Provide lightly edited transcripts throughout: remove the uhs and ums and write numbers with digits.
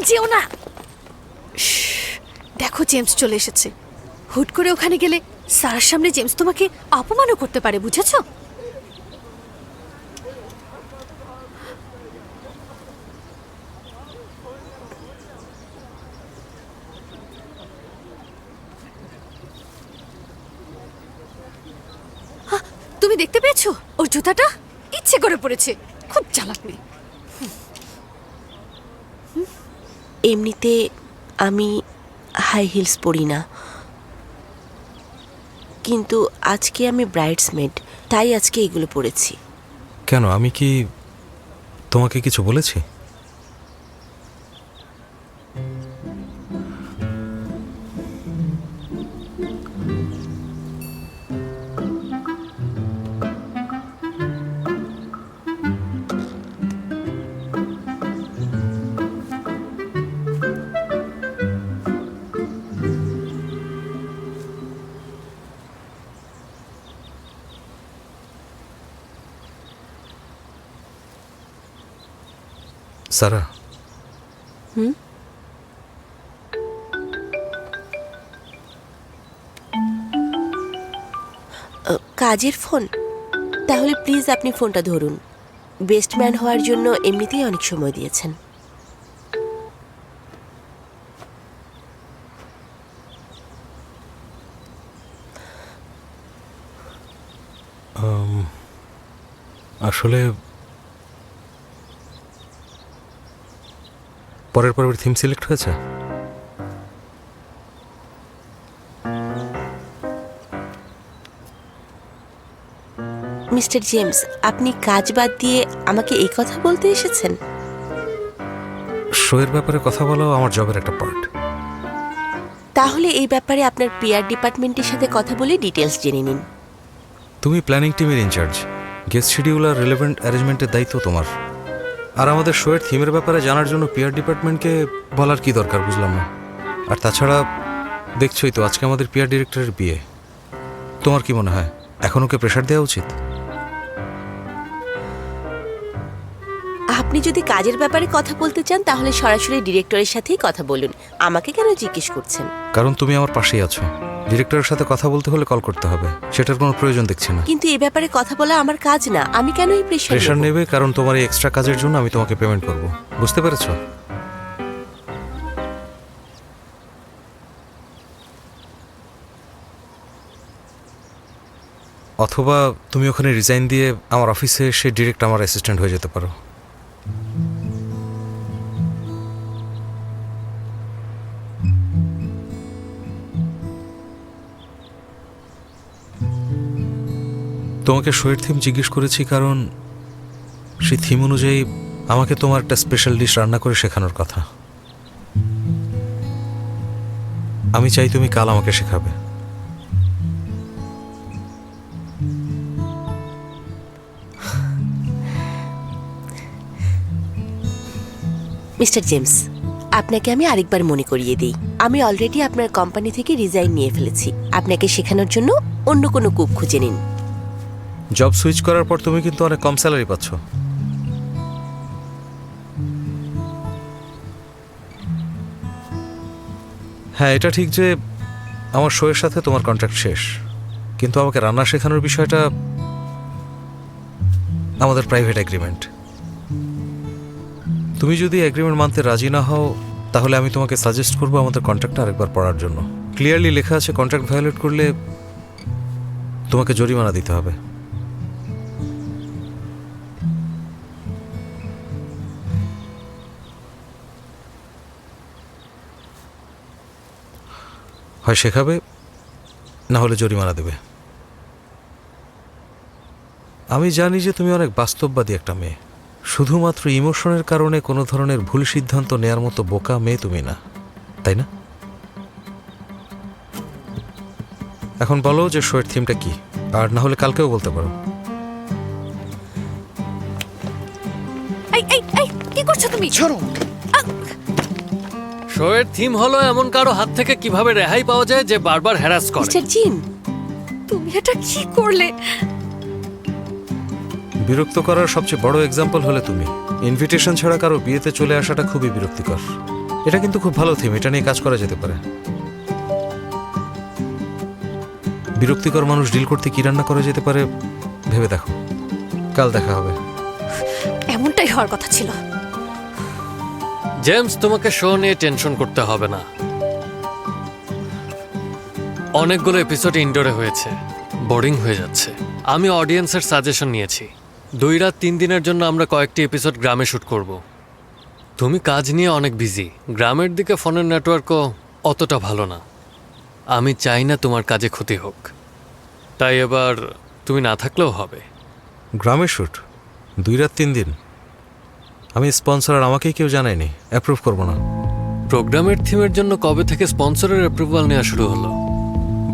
যেও না। দেখো জেমস চলে এসেছে। হুট করে ওখানে গেলে সারার সামনে জেমস তোমাকে অপমানও করতে পারে, বুঝেছো? তুমি দেখতে পেয়েছো ওর জুতাটা ইচ্ছে করে পড়েছে। খুব চালাক মেয়ে। এমনিতে আমি হাই হিলস পরি না, কিন্তু আজকে আমি ব্রাইডসমেড, তাই আজকে এগুলো পরেছি। কেন, আমি কি তোমাকে কিছু বলেছি? সারা, কাজের ফোন? তাহলে প্লিজ আপনি ফোনটা ধরুন। বেস্ট ম্যান হওয়ার জন্য এমনিতেই অনেক সময় দিয়েছেন। আসলে পরের পর্বের থিম সিলেক্ট হয়েছে। মিস্টার জেমস, আপনি কাজ বাদ দিয়ে আমাকে এই কথা বলতে এসেছেন? শোয়ের ব্যাপারে কথা বলাও আমার জবের একটা পার্ট। তাহলে এই ব্যাপারে আপনার পিআর ডিপার্টমেন্টের সাথে কথা বলে ডিটেলস জেনে নিন। তুমি প্ল্যানিং টিমের ইনচার্জ, গেস্ট শিডিউল আর রিলেভেন্ট অ্যারেঞ্জমেন্টের দায়িত্ব তোমার। আর আমাদের শোয়ের থিমের ব্যাপারে জানার জন্য পিআর ডিপার্টমেন্টকে বলার কি দরকার, বুঝলাম না। আর তাছাড়া দেখছোই তো আজকে আমাদের পিআর ডিরেক্টরের বিয়ে। তোমার কি মনে হয় এখন ওকে প্রেশার দেওয়া উচিত? আপনি যদি কাজের ব্যাপারে কথা বলতে চান তাহলে সরাসরি ডিরেক্টরের সাথেই কথা বলুন। আমাকে কেন জিজ্ঞেস করছেন? কারণ তুমি আমার পাশেই আছো। ডিরেক্টরের সাথে কথা বলতে হলে কল করতে হবে, সেটার কোনো প্রয়োজন দেখছি না। কিন্তু এই ব্যাপারে কথা বলা আমার কাজ না, আমি কেন এই প্রেশার নেবে? কারণ তোমার এই এক্সট্রা কাজের জন্য আমি তোমাকে পেমেন্ট করব, বুঝতে পেরেছো? অথবা তুমি ওখানে রিজাইন দিয়ে আমার অফিসে এসে ডিরেক্ট আমার অ্যাসিস্ট্যান্ট হয়ে যেতে পারো। তোমাকে শোয়ের থিম জিজ্ঞেস করেছি কারণ সেই থিম অনুযায়ী আমাকে তোমার একটা স্পেশাল ডিশ রান্না করে শেখানোর কথা। আমি চাই তুমি কাল আমাকে শেখাবে। মিস্টার জেমস, আপনাকে আমি আরেকবার মনে করিয়ে দিই, আমি অলরেডি আপনার কোম্পানি থেকে রিজাইন নিয়ে ফেলেছি। আপনাকে শেখানোর জন্য অন্য কোনো কুক খুঁজে নিন। জব সুইচ করার পর তুমি কিন্তু অনেক কম স্যালারি পাচ্ছ। হ্যাঁ, এটা ঠিক যে আমার শোয়ের সাথে তোমার কন্ট্রাক্ট শেষ, কিন্তু আমাকে রান্না শেখানোর বিষয়টা আমাদের প্রাইভেট এগ্রিমেন্ট। তুমি যদি এগ্রিমেন্ট মানতে রাজি না হও তাহলে আমি তোমাকে সাজেস্ট করবো আমাদের কন্ট্রাক্টটা আরেকবার পড়ার জন্য। ক্লিয়ারলি লেখা আছে কন্ট্রাক্ট ভায়োলেট করলে তোমাকে জরিমানা দিতে হবে। হয় শেখাবে, না হলে জরিমানা দেবে। আমি জানি যে তুমি অনেক বাস্তববাদী একটা মেয়ে। শুধুমাত্র ইমোশনের কারণে কোনো ধরনের ভুল সিদ্ধান্ত নেয়ার মতো বোকা মেয়ে তুমি না, তাই না? এখন বলো যে শোয়ের থিমটা কি, আর না হলে কালকেও বলতে পারো। কি করছো তুমি? ছাড়ো। শোয়ের থিম হলো এমন কারো হাত থেকে কিভাবে রেহাই পাওয়া যায় যে বারবার হ্যারাস করে। মিস্টার জিন, তুমি এটা কি করলে? বিরক্ত করার সবচেয়ে বড় এক্সাম্পল হলে তুমি। ইনভিটেশন ছাড়া কারো বিয়েতে চলে আসাটা খুবই বিরক্তিকর। এটা কিন্তু খুব ভালো থিম, এটা নিয়ে কাজ করা যেতে পারে। বিরক্তিকর মানুষ ডিল করতে কি রান্না করা যেতে পারে ভেবে দেখো। কাল দেখা হবে। এমনটাই হওয়ার কথা ছিল। জেমস, তোমাকে শো নিয়ে টেনশন করতে হবে না। অনেকগুলো এপিসোড ইনডোরে হয়েছে, বোরিং হয়ে যাচ্ছে। আমি অডিয়েন্সের সাজেশন নিয়েছি, 2 রাত 3 দিনের জন্য আমরা কয়েকটি এপিসোড গ্রামে শ্যুট করব। তুমি কাজ নিয়ে অনেক বিজি, গ্রামের দিকে ফোনের নেটওয়ার্কও অতটা ভালো না। আমি চাই না তোমার কাজে ক্ষতি হোক, তাই এবার তুমি না থাকলেও হবে। গ্রামের শ্যুট 2 রাত 3 দিন? আমি স্পন্সর আর আমাকেই কেউ জানায়নি, অ্যাপ্রুভ করবো না। প্রোগ্রামের থিমের জন্য কবে থেকে স্পন্সরের অ্যাপ্রুভাল নেওয়া শুরু হলো?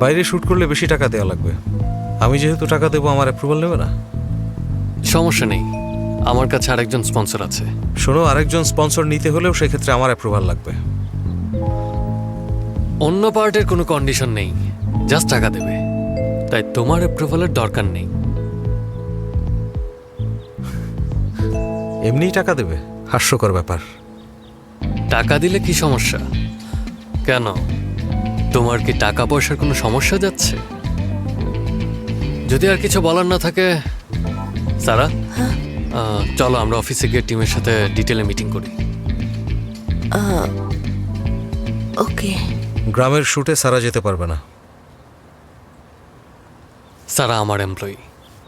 বাইরে শ্যুট করলে বেশি টাকা দেওয়া লাগবে। আমি যেহেতু টাকা দেবো, আমার অ্যাপ্রুভাল নেবে না? সমস্যা নেই, আমার কাছে আরেকজন স্পন্সর আছে। শোনো, আরেকজন স্পন্সর নিতে হলেও সেক্ষেত্রে আমার অ্যাপ্রুভাল লাগবে। অন্য পার্টের কোনো কন্ডিশন নেই, জাস্ট টাকা দেবে, তাই তোমার অ্যাপ্রুভালের দরকার নেই। এমনিই টাকা দেবে? হাস্যকর ব্যাপার। টাকা দিলে কি সমস্যা? কেন, তোমার কি টাকা পয়সার কোনো সমস্যা যাচ্ছে? যদি আর কিছু বলার না থাকে সারা, চলো আমরা অফিসে গিয়ে টিমের সাথে ডিটেলে মিটিং করি। ওকে। গ্রামের শ্যুটে সারা যেতে পারবে না। সারা আমার এমপ্লয়ি,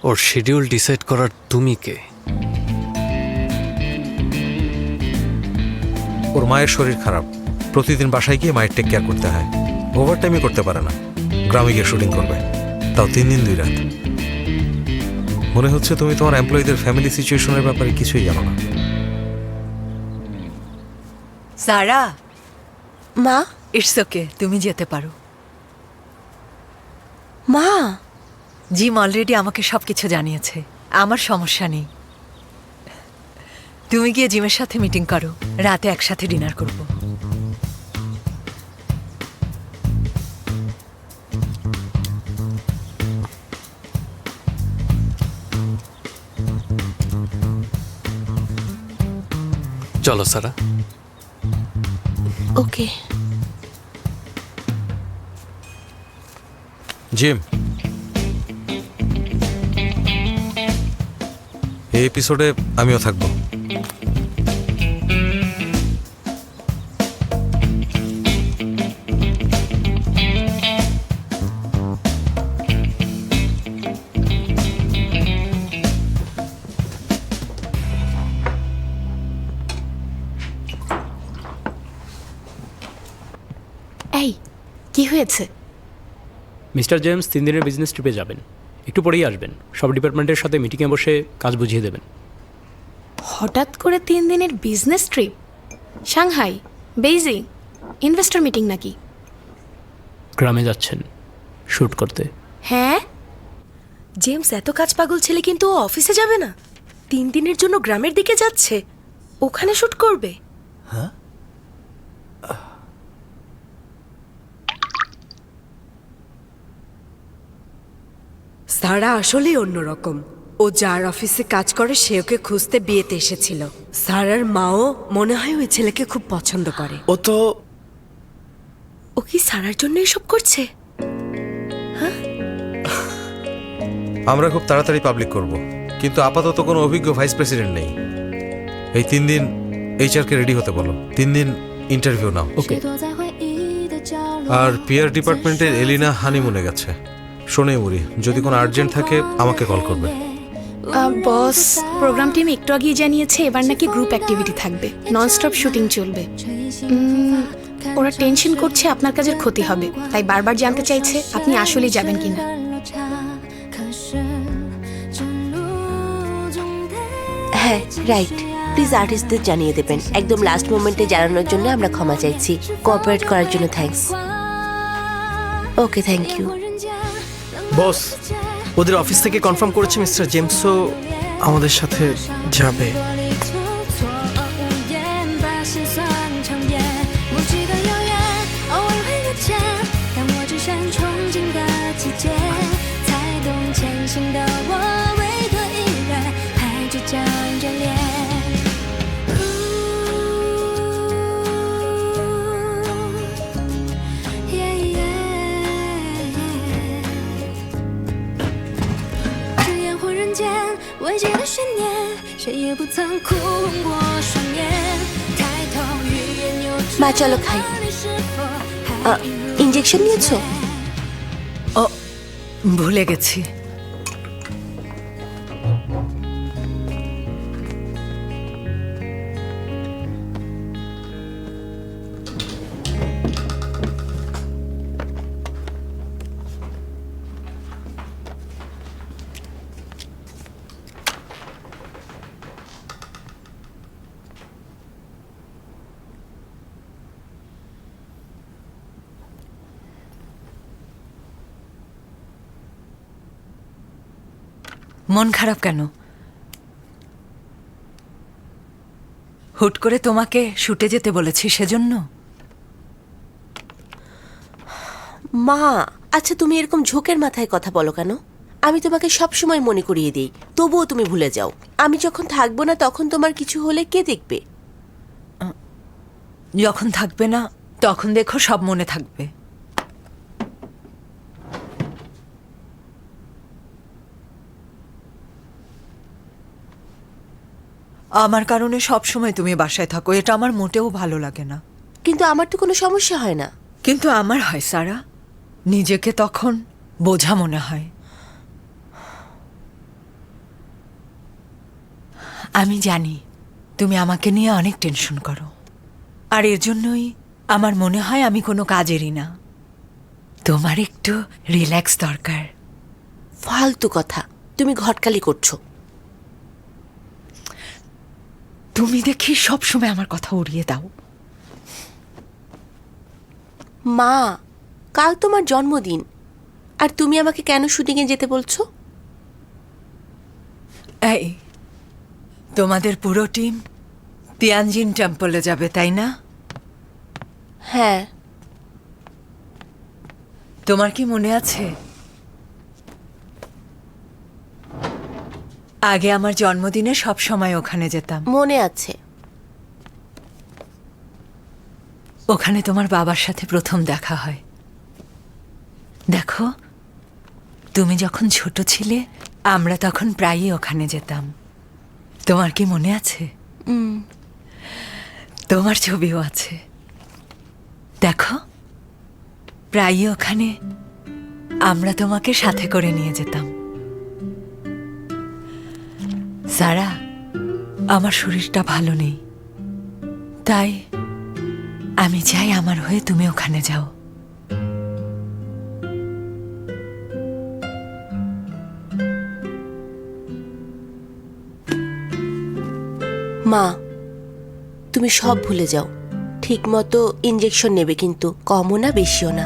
ওর শিডিউল ডিসাইড করার তুমি কে? ওর মায়ের শরীর খারাপ, প্রতিদিন বাসায় গিয়ে মায়ের টেক কেয়ার করতে হয়। ওভারটাইমই করতে পারে না, গ্রামে গিয়ে শুটিং করবে, তাও 3 দিন 2 রাত। মনে হচ্ছে তুমি তোমার এমপ্লয়ীদের ফ্যামিলি সিচুয়েশনের ব্যাপারে কিছুই জানো না। সারা, মা। ইটস ওকে, তুমি যেতে পারো। মা, জিম অলরেডি আমাকে সবকিছু জানিয়েছে, আমার সমস্যা নেই। তুমি গিয়ে জিমের সাথে মিটিং করো, রাতে একসাথে ডিনার করব। চলো সারা। ওকে। জিম, এই এপিসোডে আমিও থাকবো। এই, কি হয়েছে? মিস্টার জেমস 3 দিনের বিজনেস ট্রিপে যাবেন, একটু পরেই আসবেন। সব ডিপার্টমেন্টের সাথে মিটিংয়ে বসে কাজ বুঝিয়ে দেবেন। হঠাৎ করে 3 দিনের business trip? Shanghai, Beijing, investor meeting নাকি? গ্রামে যাচ্ছেন শ্যুট করতে। হ্যাঁ, জেমস এত কাজ পাগল ছেলে, কিন্তু ও অফিসে যাবে না। 3 দিনের জন্য গ্রামের দিকে যাচ্ছে, ওখানে শ্যুট করবে। সারা আসলেই অন্যরকম। ও যার অফিসে কাজ করে সে ওকে খুঁজতে বিয়েতে এসেছিল। সারার মাও মনে হয় ওই ছেলেকে খুব পছন্দ করে। ও কি সারার জন্য এসব করছে? আমরা খুব তাড়াতাড়ি পাবলিক করব, কিন্তু আপাতত কোনো অভিজ্ঞ ভাইস প্রেসিডেন্ট নেই। এই 3 দিন এইচআরকে রেডি হতে বলো, 3 দিন ইন্টারভিউ নাও। ওকে। আর পিআর ডিপার্টমেন্টের এলিনা হানিমুনে গেছে, সোনাইমুড়ি। যদি কোনো আর্জেন্ট থাকে আমাকে কল করবে। বস, প্রোগ্রাম টিম একটু আগেই জানিয়েছে এবার নাকি গ্রুপ অ্যাক্টিভিটি থাকবে, ননস্টপ শুটিং চলবে। ওরা টেনশন করছে আপনার কাজের ক্ষতি হবে, তাই বারবার জানতে চাইছে আপনি আসলেই যাবেন কিনা। হ্যাঁ, রাইট। প্লিজ আর্টিস্টদের জানিয়ে দেবেন। একদম লাস্ট মোমেন্টে জানানোর জন্য আমরা ক্ষমা চাইছি। কোঅপারেট করার জন্য thanks. Okay, thank you. Boss, ওদের অফিস থেকে কনফার্ম করেছে মিস্টার জেমসও আমাদের সাথে যাবে। 间，未解的悬念，谁也不曾哭红过双眼。抬头语言又 মা চলো খাই। ইঞ্জেকশন নিয়েছো? ও ভুলে গেছি। মন খারাপ কেন? হুট করে তোমাকে শুটে যেতে বলেছি সেজন্য? মা আচ্ছা তুমি এরকম ঝোঁকের মাথায় কথা বলো কেন? আমি তোমাকে সব সময় মনে করিয়ে দিই, তবুও তুমি ভুলে যাও। আমি যখন থাকবো না তখন তোমার কিছু হলে কে দেখবে? যখন থাকবে না তখন দেখো সব মনে থাকবে। আমার কারণে সব সময় তুমি বাসায় থাকো, এটা আমার মোটেও ভালো লাগে না। কিন্তু আমার তো কোনো সমস্যা হয় না। কিন্তু আমার হয় সারা, নিজেকে তখন বোঝা মনে হয়। আমি জানি তুমি আমাকে নিয়ে অনেক টেনশন করো, আর এর জন্যই আমার মনে হয় আমি কোনো কাজেরই না। তোমার একটু রিল্যাক্স দরকার। ফালতু কথা, তুমি ঘটকালি করছো। তুমি দেখি সব সময় আমার কথা উড়িয়ে দাও। মা কাল তোমার জন্মদিন, আর তুমি আমাকে কেন শুটিংয়ে যেতে বলছো? এই তোমাদের পুরো টিম তিয়ানজিন টেম্পলে যাবে তাই না? হ্যাঁ। তোমার কি মনে আছে আগে আমার জন্মদিনে সব সময় ওখানে যেতাম? মনে আছে। ওখানে তোমার বাবার সাথে প্রথম দেখা হয়। দেখো তুমি যখন ছোট ছিলে আমরা তখন প্রায়ই ওখানে যেতাম। তোমার কি মনে আছে? তোমার ছবিও আছে। দেখো প্রায়ই ওখানে আমরা তোমাকে সাথে করে নিয়ে যেতাম। সারা আমার শরীরটা ভালো নেই, তাই আমি চাই আমার হয়ে তুমি ওখানে যাও। মা তুমি সব ভুলে যাও, ঠিক মতো ইঞ্জেকশন নেবে, কিন্তু কমও না বেশিও না।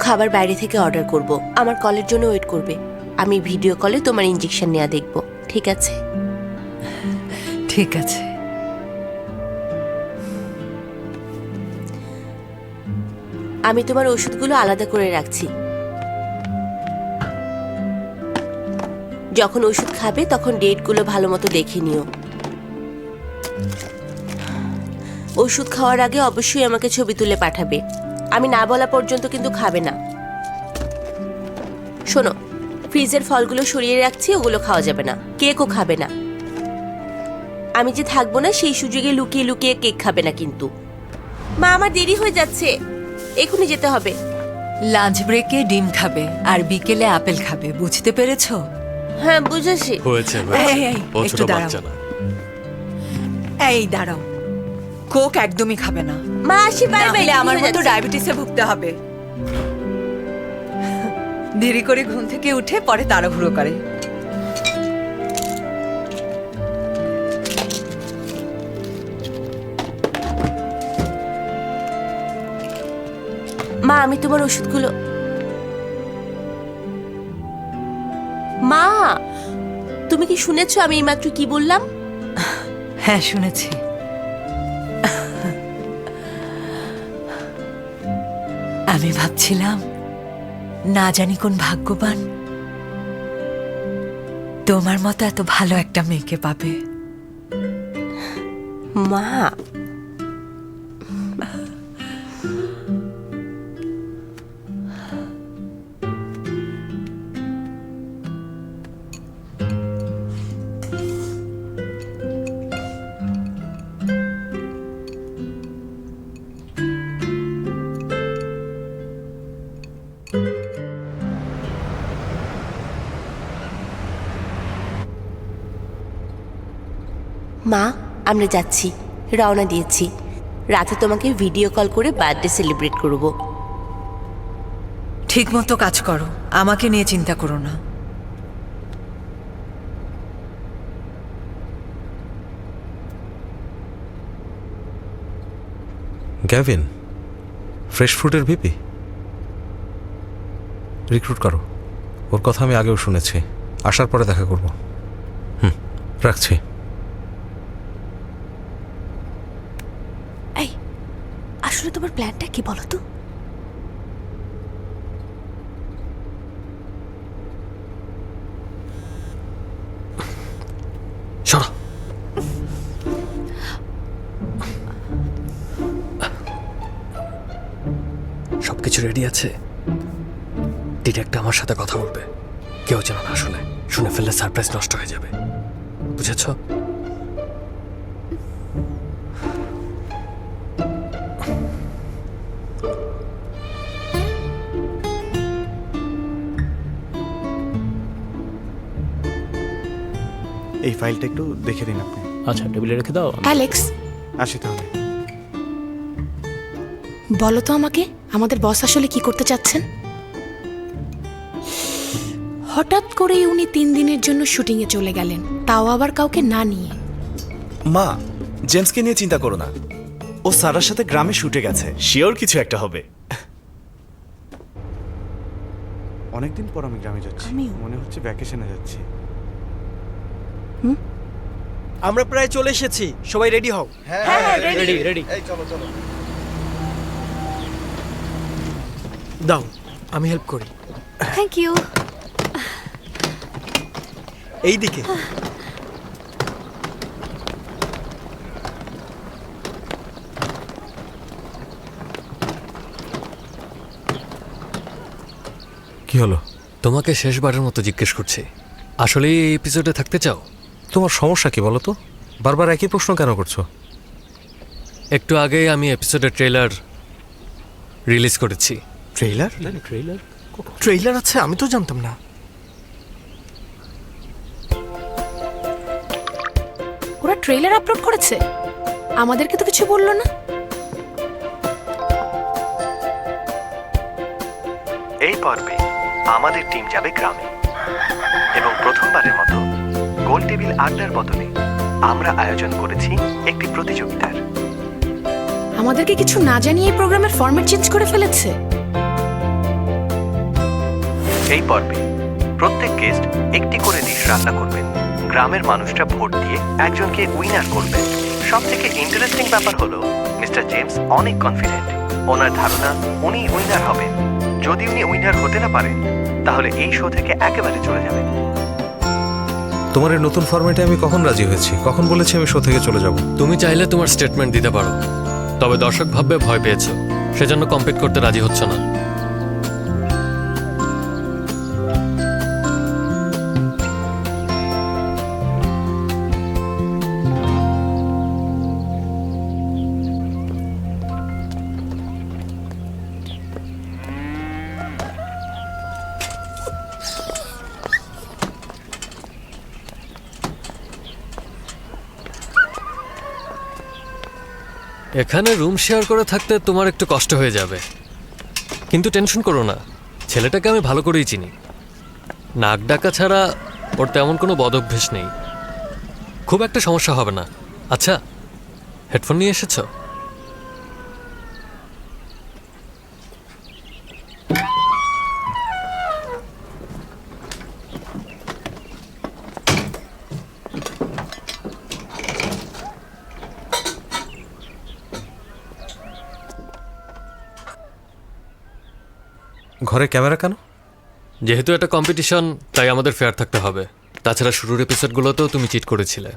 খাবার বাইরে থেকে অর্ডার করব, আমার কলের জন্য ওয়েট করবে। আমি ভিডিও কলে তোমার ইঞ্জেকশন নেওয়া দেখব, ঠিক আছে? ঠিক আছে। আমি তোমার ওষুধগুলো আলাদা করে রাখছি। যখন ওষুধ খাবে তখন ডেটগুলো ভালো মতো দেখে নিও। ওষুধ খাওয়ার আগে অবশ্যই আমাকে ছবি তুলে পাঠাবে। আমি না বলা পর্যন্ত কিন্তু খাবে না। শোনো, ফ্রিজের ফলগুলো সরিয়ে রাখছি, ওগুলো খাওয়া যাবে না। কেকও খাবে না। আমি যে থাকবো না সেই সুযোগে লুকিয়ে লুকিয়ে কেক খাবে না কিন্তু। মা আমার দেরি হয়ে যাচ্ছে, এখনই যেতে হবে। লাঞ্চ ব্রেকে ডিম খাবে আর বিকেলে আপেল খাবে, বুঝতে পেরেছো? হ্যাঁ বুঝেছি। হয়েছে এই, এই, ও একটু ছোট দাঁড়াও। বাচ্চা না। এই দাঁড়াও, কোক একদমই খাবে না। মা আসি, বাই বাই। নাহলে আমার মতো ডায়াবেটিসে ভুগতে হবে। দেরি করে ঘুম থেকে উঠে পরে তাড়াহুড়ো করে। মা আমি তোমার ওষুধগুলো। মা তুমি কি শুনেছো আমি এইমাত্র কি বললাম? হ্যাঁ শুনেছি। আমি ভাবছিলাম না জানি কোন ভাগ্যবান তোমার মতো এত ভালো একটা মেয়েকে পাবে। মা মা, আমরা যাচ্ছি, রওনা দিয়েছি। রাতে তোমাকে ভিডিও কল করে বার্থডে সেলিব্রেট করব। ঠিক মতো কাজ করো, আমাকে নিয়ে চিন্তা করো না। গ্যাভিন, ফ্রেশ ফ্রুটের ভিপি রিক্রুট করো। ওর কথা আমি আগেও শুনেছি। আসার পরে দেখা করব। রাখছি। এই, আসলে তোমার প্ল্যানটা কি বলো তো? সরা। সবকিছু রেডি আছে? ডিরেক্ট আমার সাথে কথা বলবে, কেউ যেন না শুনে। শুনে ফেললে সারপ্রাইজ নষ্ট হয়ে যাবে, বুঝেছ? এই ফাইলটা একটু দেখে দিন আপনি। আচ্ছা, টেবিলে রেখে দাও। অ্যালেক্স, আসি তাহলে। বলো তো আমাকে, আমাদের বস আসলে কি করতে চাচ্ছেন? হঠাৎ করেই উনি 3 দিনের জন্য শুটিংয়ে চলে গেলেন, তাও আবার কাউকে না নিয়ে। মা, জেমসকে নিয়ে চিন্তা করো না। ও সারার সাথে গ্রামে শুটে গেছে, শিওর কিছু একটা হবে। অনেকদিন পর আমি গ্রামে যাচ্ছি, মনে হচ্ছে ভ্যাকেশনে যাচ্ছি। আমরা প্রায় চলে এসেছি, সবাই রেডি হও। Ready ready. দাও, আমি হেল্প করি। Thank you. এই দিকে। কি হলো? তোমাকে শেষবারের মতো জিজ্ঞেস করছি, আসলে এই এপিসোডে থাকতে চাও? তোমার সমস্যা কি বলো তো? বারবার একই প্রশ্ন কেন করছো? একটু আগেই আমি এপিসোডের ট্রেলার রিলিজ করেছি। ট্রেইলার? ট্রেইলার? ট্রেইলার আছে? আমি তো জানতাম না। ওরা ট্রেলার আপলোড করেছে, আমাদেরকে তো কিছু বললো না। এই পর্বে আমাদের টিম যাবে গ্রামে এবং প্রথমবারের মতো গোল টেবিল আড্ডার বদলে আমরা আয়োজন করেছি একটি প্রতিযোগিতার। আমাদেরকে কিছু না জানিয়ে এই প্রোগ্রামের ফরম্যাট চেঞ্জ করে ফেলেছে। এই পর্বে প্রত্যেক গেস্ট একটি করে ডিশ রান্না করবেন। গ্রামের মানুষরা ভোট দিয়ে একজনকে উইনার করবেন। সবথেকে ইন্টারেস্টিং ব্যাপার হলো মিস্টার জেমস অনেক কনফিডেন্ট। ওনার ধারণা উনি উইনার হবেন। যদি উনি উইনার হতে না পারেন তাহলে এই শো থেকে একেবারে চলে যাবেন। তোমার এই নতুন ফরম্যাটে আমি কখন রাজি হয়েছি? কখন বলেছি আমি শো থেকে চলে যাব? তুমি চাইলে তোমার স্টেটমেন্ট দিতে পারো, তবে দর্শক ভাববে ভয় পেয়েছো, সেজন্য কম্পিট করতে রাজি হচ্ছে না। এখানে রুম শেয়ার করে থাকতে তোমার একটু কষ্ট হয়ে যাবে, কিন্তু টেনশন করো না, ছেলেটাকে আমি ভালো করেই চিনি। নাক ডাকা ছাড়া ওর তেমন কোনো বদ অভ্যেস নেই, খুব একটা সমস্যা হবে না। আচ্ছা, হেডফোন নিয়ে এসেছো? ঘরে ক্যামেরা কেন? যেহেতু এটা কম্পিটিশন, তাই আমাদের ফেয়ার থাকতে হবে। তাছাড়া শুরুর এপিসোডগুলোতেও তুমি চিট করেছিলে,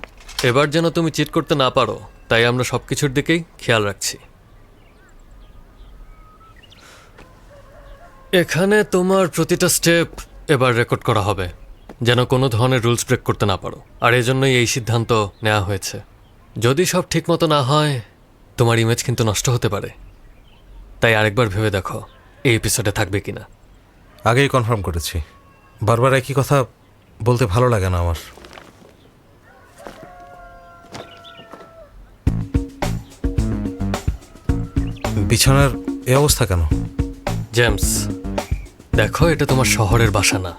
এবার যেন তুমি চিট করতে না পারো, তাই আমরা সব কিছুর দিকেই খেয়াল রাখছি। এখানে তোমার প্রতিটা স্টেপ এবার রেকর্ড করা হবে, যেন কোনো ধরনের রুলস ব্রেক করতে না পারো। আর এজন্যই এই সিদ্ধান্ত নেওয়া হয়েছে। যদি সব ঠিক মতো না হয়, তোমার ইমেজ কিন্তু নষ্ট হতে পারে। তাই আরেকবার ভেবে দেখো এই এপিসোডে থাকবে কিনা। আগেই কনফার্ম করেছি, বারবার একই কথা বলতে ভালো লাগে না আমার। বিছানার এই অবস্থা কেন? জেমস, দেখো এটা তোমার শহরের বাসা না।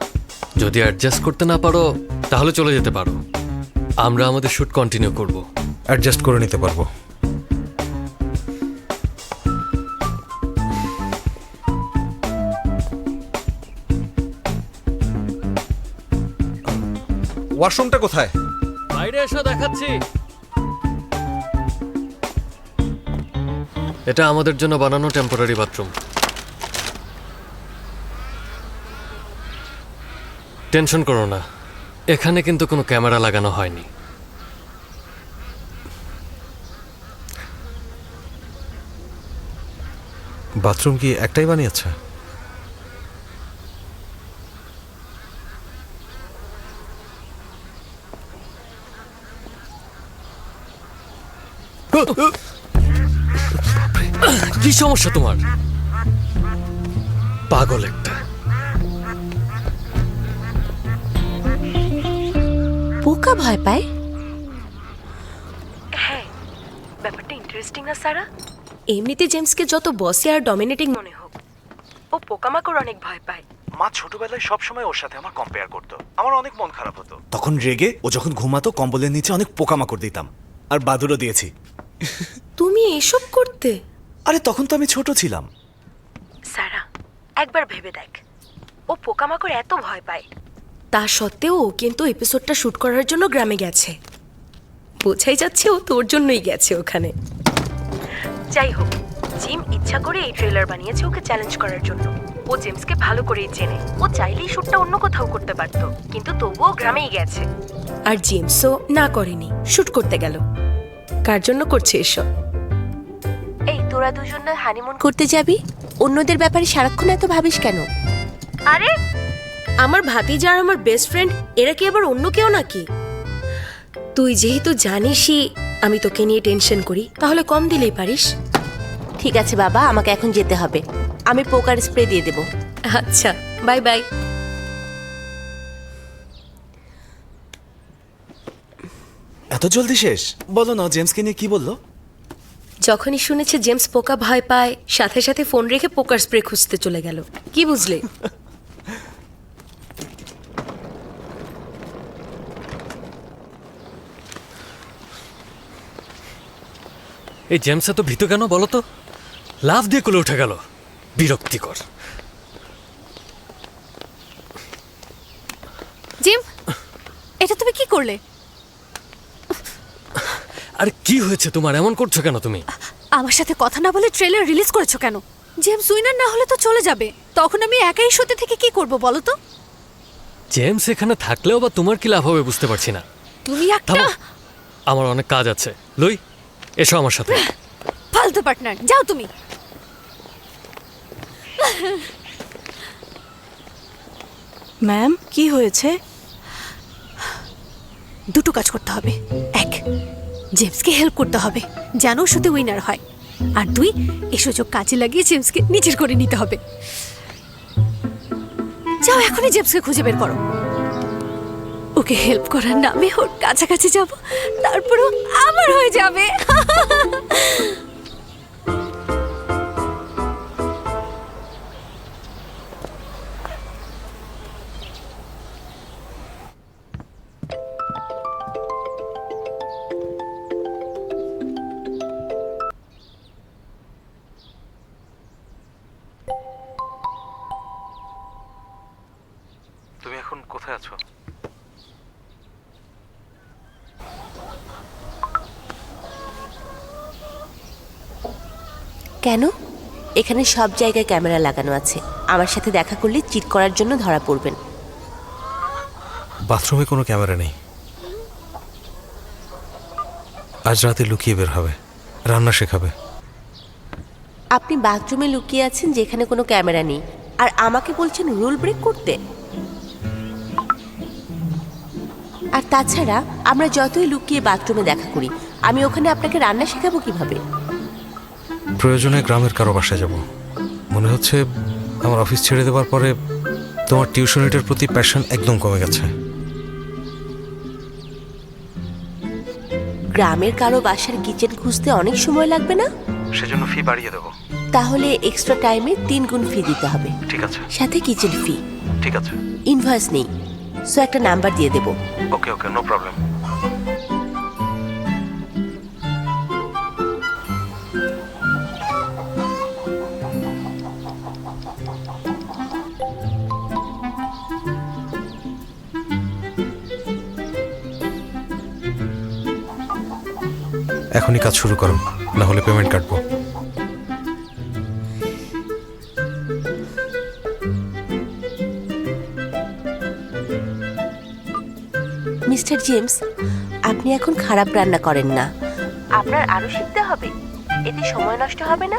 যদি অ্যাডজাস্ট করতে না পারো তাহলে চলে যেতে পারো। আমরা আমাদের শ্যুট কন্টিনিউ করব। অ্যাডজাস্ট করে নিতে পারবো। ওয়াশরুমটা কোথায়? বাইরে এসো, দেখাচ্ছি। এটা আমাদের জন্য বানানো টেম্পোরারি বাথরুম। টেনশন করো না, এখানে কিন্তু কোনো ক্যামেরা লাগানো হয়নি। বাথরুম কি একটাই বানিয়েছে? কি সমস্যা তোমার? পাগল একটা। পোকা ভয় পায়? হ্যাঁ, ব্যাপারটা ইন্টারেস্টিং না সারা? এমনিতে জেমসকে যত বসে আর ডমিনেটিং মনে হোক, ও পোকামাকড় অনেক ভয় পায়। মা ছোটবেলায় সবসময় ওর সাথে আমার কম্পেয়ার করতো, আমার অনেক মন খারাপ হতো। তখন রেগে ও যখন ঘুমাতো কম্বলের নিচে অনেক পোকামাকড় দিতাম, আর বাদুরও দিয়েছি। তুমি এসব করতে? আরে তখন তো আমি ছোট ছিলাম। সারা, একবার ভেবে দেখ, ও পোকামাকড় এত ভয় পায়, তা সত্ত্বেও ও কিন্তু এপিসোডটা শুট করার জন্য গ্রামে গেছে। বোঝাই যাচ্ছে ও তোর জন্যই গেছে ওখানে। যাই হোক, জিম ইচ্ছা করে এই ট্রেলার বানিয়েছে ওকে চ্যালেঞ্জ করার জন্য। ও জেমসকে ভালো করেই চেনে, ও চাইলেই শুটটা অন্য কোথাও করতে পারতো, কিন্তু তবুও গ্রামেই গেছে। আর জেমসও না করেনি, শুট করতে গেল। কার জন্য করছে এসব? এই তোরা দুজন না হানিমুন করতে যাবি? অন্যদের ব্যাপারে সারাক্ষণ এত ভাবিস কেন? আরে আমার ভাতিজা আর আমার বেস্ট ফ্রেন্ড, এরা কি আবার অন্য কেউ নাকি? তুই যেহেতু জানিসই আমি তোকে নিয়ে টেনশন করি, তাহলে কম দিলেই পারিস। ঠিক আছে বাবা, আমাকে এখন যেতে হবে। আমি পোকার স্প্রে দিয়ে দেব। আচ্ছা, বাই বাই। এত জলদি শেষ? বলো না, জেমসকে নিয়ে কি বললো? যখনই শুনেছে জেমস পোকা ভয় পায়, সাথে সাথে ফোন রেখে পোকার স্প্রে খুঁজতে চলে গেল। কি বুঝলে? এই জেমস এত ভীত কেন বলো তো? লাফ দিয়ে কোলে উঠে গেল, বিরক্তিকর। জিম, এটা তুমি কি করলে? আরে কি হয়েছে তোমার? এমন করছো কেন তুমি? আমার সাথে কথা না বলে ট্রেলার রিলিজ করেছো কেন? জেমস উইনার না হলে তো চলে যাবে, তখন আমি একাই শোতে থেকে কি করব বলো তো? জেমস এখানে থাকলেও বা তোমার কি লাভ হবে বুঝতে পারছি না। তুমি একটা থামো, আমার অনেক কাজ আছে। লুই, এসো আমার সাথে। ফালতু পার্টনার, যাও তুমি। ম্যাম, কি হয়েছে? দুটো কাজ করতে হবে। এক, জেমসকে হেল্প করতে হবে যেন ওর সাথে উইনার হয়। আর দুই, এই সুযোগ কাজে লাগিয়ে জেমসকে নিজের করে নিতে হবে। যাও এখনই জেমসকে খুঁজে বের করো। ওকে হেল্প করার নামে ওর কাছাকাছি যাব, তারপরও আমার হয়ে যাবে। তুমি এখন কোথায় আছো? কেন? এখানে সব জায়গায় ক্যামেরা লাগানো আছে। আমার সাথে দেখা করলে চিট করার জন্য ধরা পড়বেন। বাথরুমে কোনো ক্যামেরা নেই। আজ রাতে লুকিয়ে বের হবে, রান্না শেখাবে। আপনি বাথরুমে লুকিয়ে আছেন যেখানে কোনো ক্যামেরা নেই, আর আমাকে বলছেন রুল ব্রেক করতে? আর তাছাড়া আমরা যতই লুকিয়ে বাথরুমে দেখা করি, আমি ওখানে আপনাকে রান্না শেখাবো কিভাবে? প্রয়োজনে গ্রামের কারো বাসায় যাব। মনে হচ্ছে আমার অফিস ছেড়ে দেওয়ার পরে তোমার টিউশনিটার প্রতি প্যাশন একদম কমে গেছে। গ্রামের কারো বাসার কিচেন খুঁজতে অনেক সময় লাগবে না? সেজন্য ফি বাড়িয়ে দেবো। তাহলে এক্সট্রা টাইমে 3 গুণ ফি দিতে হবে, ঠিক আছে সাথে কিচেন ফি। ঠিক আছে ইনভয়েস নেই, সো একটা নাম্বার দিয়ে দেবো। ওকে ওকে নো প্রবলেম। এখনই কাজ শুরু করো, না হলে পেমেন্ট কাটবো। মিস্টার জেমস, আপনি এখন খারাপ রান্না করেন না, আপনার আরো শিখতে হবে, এতে সময় নষ্ট হবে না।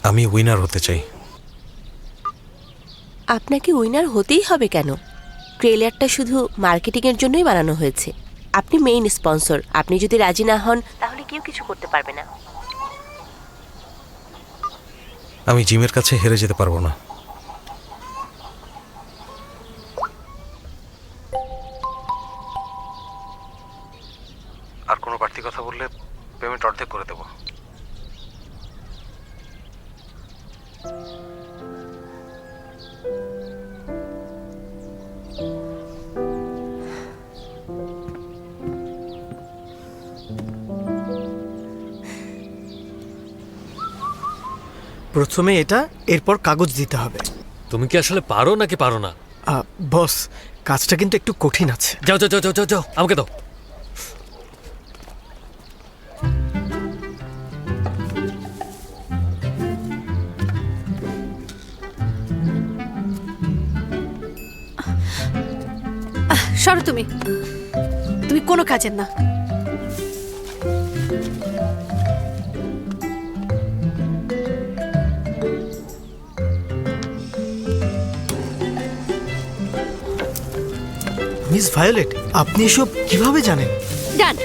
আমি উইনার হতে চাই। আপনাকে উইনার হতেই হবে কেন? ট্রেলারটা শুধু মার্কেটিংয়ের জন্যই বানানো হয়েছে। আপনি মেইন স্পন্সর, আপনি যদি রাজি না হন তাহলে কেউ কিছু করতে পারবে না। আমি জিমের কাছে হেরে যেতে পারবো না। আর কোনো বাড়তি কথা বললে পেমেন্ট অর্ধেক করে দেবো। প্রথমে এটা, এরপর কাগজ দিতে হবে। তুমি কি আসলে পারো নাকি পারো না? বস, কাজটা কিন্তু একটু কঠিন আছে। যাও যাও যাও যাও যাও যাও, আমাকে দাও। সরো তুমি, তুমি কোনো কাজের না। মিস ভায়োলেট, আপনি এসব কিভাবে জানেন? ডান।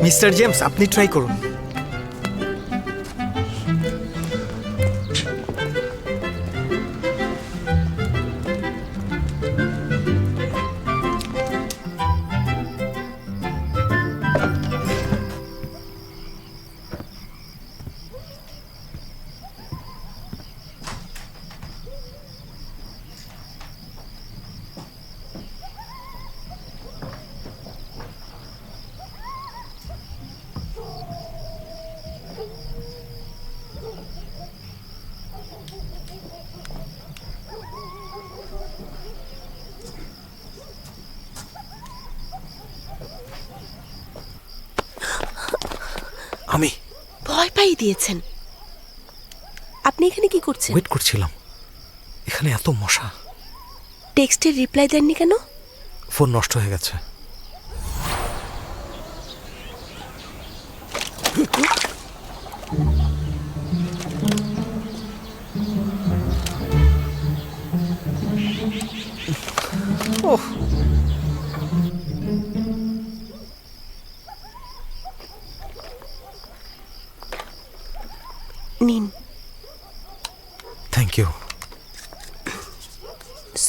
মিস্টার জেমস, আপনি ট্রাই করুন। আমি ভয় পাইয়ে দিয়েছেন। আপনি এখানে কি করছেন? ওয়েট করছিলাম। এখানে এত মশা। টেক্সটের রিপ্লাই দেননি কেন? ফোন নষ্ট হয়ে গেছে। ওহ, নিন। Thank you.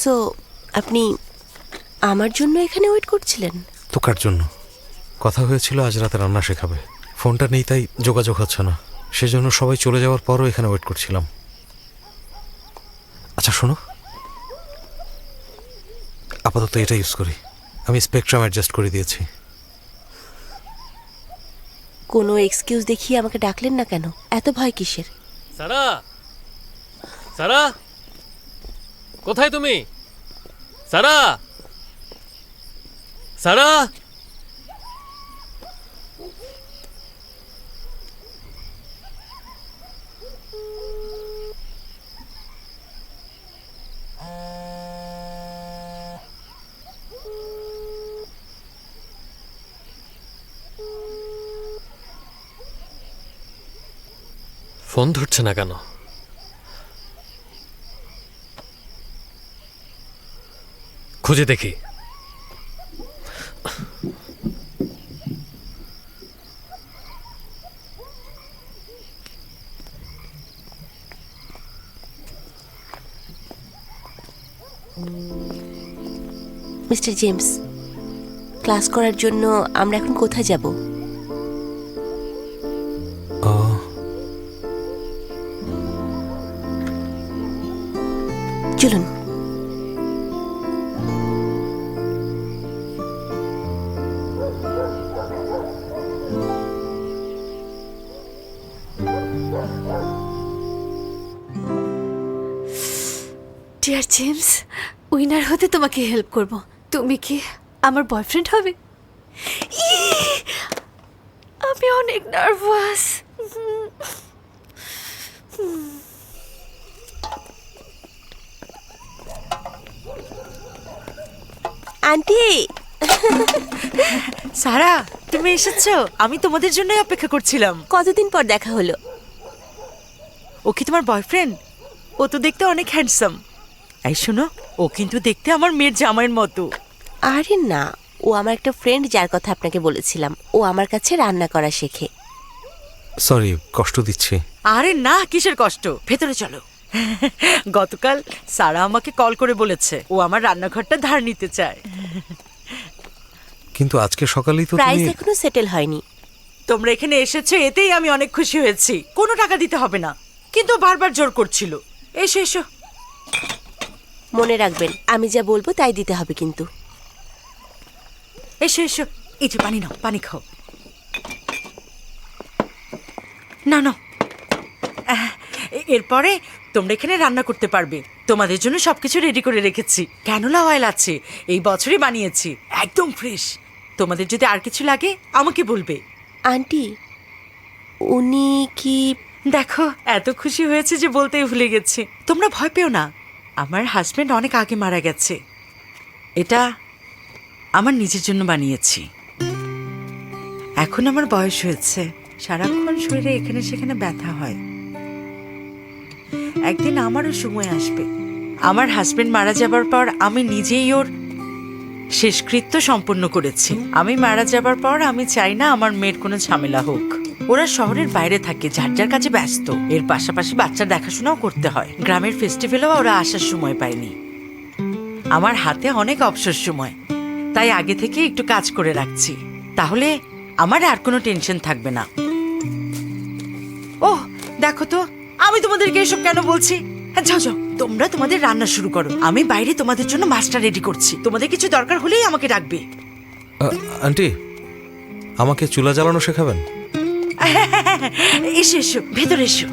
সো আপনি আমার জন্য এখানে ওয়েট করছিলেন? তোকার জন্য কথা হয়েছিল আজ রাতে রান্না শেখাবে। ফোনটা নেই, তাই যোগাযোগ হচ্ছে না। সেজন্য সবাই চলে যাওয়ার পরও এখানে ওয়েট করছিলাম। আচ্ছা শোনো, আপাতত এটা ইউজ করি। আমি স্পেকট্রাম অ্যাডজাস্ট করে দিয়েছি। কোনো এক্সকিউজ দেখিয়ে আমাকে ডাকলেন না কেন? এত ভয় কিসের? সারা, সারা, কোথায় তুমি? সারা, সারা। ফোন ধরছে না কেন? খুঁজে দেখি। মিস্টার জেমস, ক্লাস করার জন্য আমরা এখন কোথায় যাব? চলুন। ডিয়ার জেমস, উইনার হতে তোমাকে হেল্প করব। তুমি কি আমার বয়ফ্রেন্ড হবে? আমি অনেক নার্ভাস। আন্টি, সারা তুমি এসেছো? আমি তোমাদের জন্যই অপেক্ষা করছিলাম। কতদিন পর দেখা হলো। ও কি তোমার বয়ফ্রেন্ড? ও তো দেখতে অনেক হ্যান্ডসাম। এই শোনো, ও কিন্তু দেখতে আমার মেয়ের জামাইয়ের মতো। আরে না, ও আমার একটা ফ্রেন্ড, যার কথা আপনাকে বলেছিলাম। ও আমার কাছে রান্না করা শেখে। সরি, কষ্ট দিচ্ছি। আরে না, কিসের কষ্ট, ভেতরে চলো। গতকাল সারা আমাকে কল করে বলেছে ও আমার রান্নাঘরটা ধার নিতে চায়। কিন্তু আজকে সকালেই তো প্রাইস তুমি... এখনো সেটেল হয়নি। তোমরা এখানে এসেছো এতেই আমি অনেক খুশি হয়েছি। কোনো টাকা দিতে হবে না, কিন্তু ও বারবার জোর করছিল। এসো এসো। মনে রাখবেন, আমি যা বলবো তাই দিতে হবে কিন্তু। এসো এসো, এই যে পানি নাও, পানি খাও। না না, এরপরে তোমরা এখানে রান্না করতে পারবে। তোমাদের জন্য সবকিছু রেডি করে রেখেছি। ক্যানোলা অয়েল আছে, এই বছরই বানিয়েছি, একদম ফ্রেশ। তোমাদের যদি আর কিছু লাগে আমাকে বলবে। আন্টি, উনি কি... দেখো, এত খুশি হয়েছে যে বলতেই ভুলে গেছি। তোমরা ভয় পেও না, আমার হাজবেন্ড অনেক আগে মারা গেছে। এটা আমার নিজের জন্য বানিয়েছি। এখন আমার বয়স হয়েছে, সারাক্ষণ শরীরে এখানে সেখানে ব্যথা হয়। একদিন আমারও সময় আসবে। আমার হাজবেন্ড মারা যাবার পর আমি নিজেই ওর শেষকৃত্য সম্পন্ন করেছি। আমি মারা যাবার পর আমি চাই না আমার মেয়ের কোনো ঝামেলা হোক। ওরা শহরের বাইরে থাকে, যার যার কাছে ব্যস্ত। এর পাশাপাশি বাচ্চার দেখাশোনাও করতে হয়। গ্রামের ফেস্টিভ্যালেও ওরা আসার সময় পায়নি। আমার হাতে অনেক অবসর সময়, তাই আগে থেকে একটু কাজ করে রাখছি। তাহলে আমার আর কোনো টেনশন থাকবে না। ওহ, দেখো তো, আমি তোমাদেরকে এসব কেন বলছি। হ্যাঁ, যাও যাও, তোমরা তোমাদের রান্না শুরু করো। আমি বাইরে তোমাদের জন্য মাছটা রেডি করছি। তোমাদের কিছু দরকার হলেই আমাকে ডাকবে। আন্টি, আমাকে চুলা জ্বালানো শেখাবেন? এসো এসো, ভেতরে এসো।